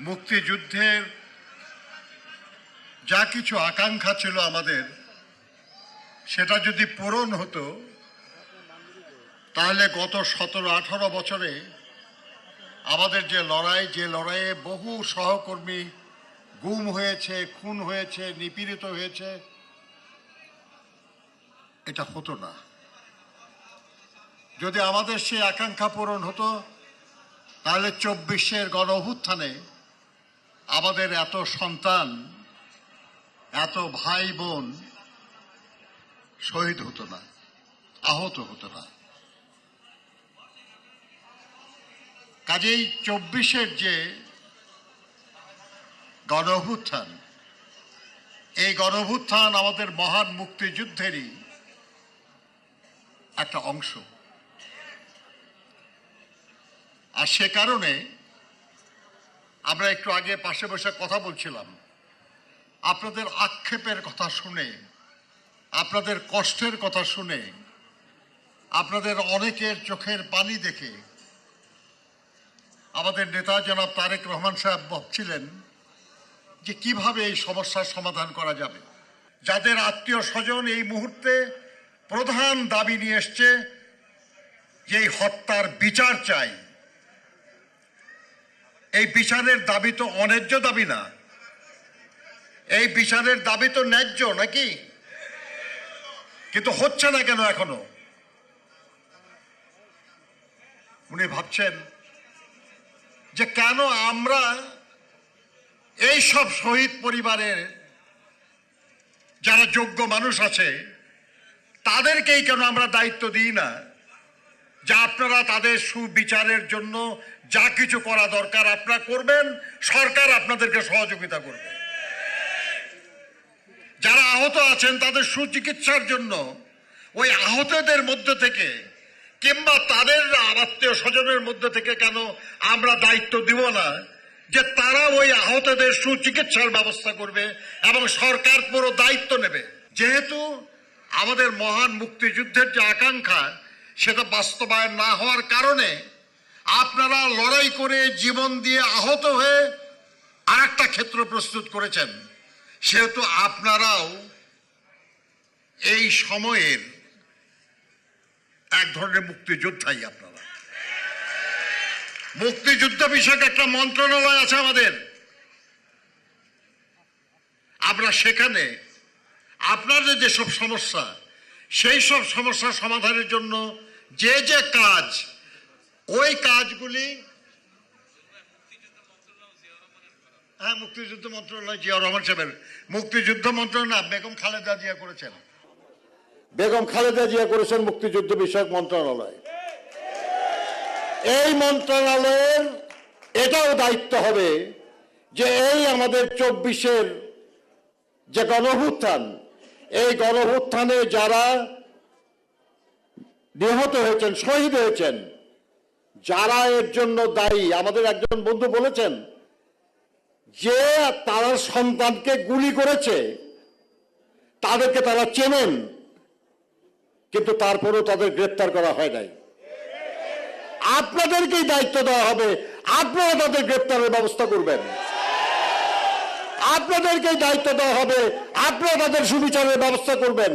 মুক্তিযুদ্ধের যা কিছু আকাঙ্ক্ষা ছিল আমাদের, সেটা যদি পূরণ হতো তাহলে গত 17-18 বছরে আমাদের যে লড়াইয়ে বহু সহকর্মী গুম হয়েছে, খুন হয়েছে, নিপীড়িত হয়েছে, এটা হতো না। যদি আমাদের সেই আকাঙ্ক্ষা পূরণ হতো তাহলে 24-এর গণ অভ্যুত্থানে আমাদের এত সন্তান, এত ভাই বোন শহীদ হতো না, আহত হতো না। কাজেই 24-এর যে গণ অভ্যুত্থান, এই গণ অভ্যুত্থান আমাদের মহান মুক্তিযুদ্ধেরই একটা অংশ। আর সে কারণে আমরা একটু আগে পাশে বসে কথা বলছিলাম, আপনাদের আক্ষেপের কথা শুনে, আপনাদের কষ্টের কথা শুনে, আপনাদের অনেকের চোখের পানি দেখে আমাদের নেতা জনাব তারেক রহমান সাহেব ভাবছিলেন যে কিভাবে এই সমস্যার সমাধান করা যাবে। যাদের আত্মীয় স্বজন এই মুহূর্তে প্রধান দাবি নিয়ে এসছে যে এই হত্যার বিচার চাই, এই বিচারের দাবি তো অন্যায্য দাবি না, এই বিচারের দাবি তো ন্যায্য নাকি? কিন্তু হচ্ছে না কেন এখনো? উনি ভাবছেন যে কেন আমরা এই সব শহীদ পরিবারের যারা যোগ্য মানুষ আছে তাদেরকেই কেন আমরা দায়িত্ব দিই না যে আপনারা তাদের সুবিচারের জন্য যা কিছু করা দরকার আপনারা করবেন, সরকার আপনাদেরকে সহযোগিতা করবে। যারা আহত আছেন তাদের সুচিকিৎসার জন্য ওই আহতদের মধ্যে থেকে কিংবা তাদের আত্মীয় স্বজনের মধ্যে থেকে কেন আমরা দায়িত্ব দিব না যে তারা ওই আহতদের সুচিকিৎসার ব্যবস্থা করবে এবং সরকার পুরো দায়িত্ব নেবে। যেহেতু আমাদের মহান মুক্তিযুদ্ধের যে আকাঙ্ক্ষা সেটা বাস্তবায়ন না হওয়ার কারণে আপনারা লড়াই করে জীবন দিয়ে আহত হয়ে আরেকটা ক্ষেত্র প্রস্তুত করেছেন, সেহেতু আপনারাও এই সময়ের এক ধরনের মুক্তিযোদ্ধাই। আপনারা মুক্তিযুদ্ধ বিষয়ক একটা মন্ত্রণালয় আছে আমাদের, আমরা সেখানে আপনাদের যেসব সমস্যা, সেই সব সমস্যা সমাধানের জন্য যে যে কাজ, ওই কাজগুলি মুক্তিযুদ্ধ মন্ত্রণালয় জিয়াউর রহমান সাহেবের, মুক্তিযুদ্ধ মন্ত্রণালয় বেগম খালেদা জিয়া করেছেন, বেগম খালেদা জিয়া করেছেন মুক্তিযুদ্ধ বিষয়ক মন্ত্রণালয়। এই মন্ত্রণালয়ের এটাও দায়িত্ব হবে যে এই আমাদের 24-এর যে গণঅভ্যুত্থান, এই গণঅভ্যুত্থানে যারা নিহত হয়েছেন, শহীদ হয়েছেন, যারা এর জন্য দায়ী, আমাদের একজন বন্ধু বলেছেন যে তারা সন্তানকে গুলি করেছে, তাদেরকে তারা চেনেন, কিন্তু তারপরেও তাদের গ্রেফতার করা হয় নাই। আপনাদেরকেই দায়িত্ব দেওয়া হবে, আপনারা তাদের গ্রেফতারের ব্যবস্থা করবেন। আপনাদেরকেই দায়িত্ব দেওয়া হবে, আপনারা তাদের সুবিচারের ব্যবস্থা করবেন।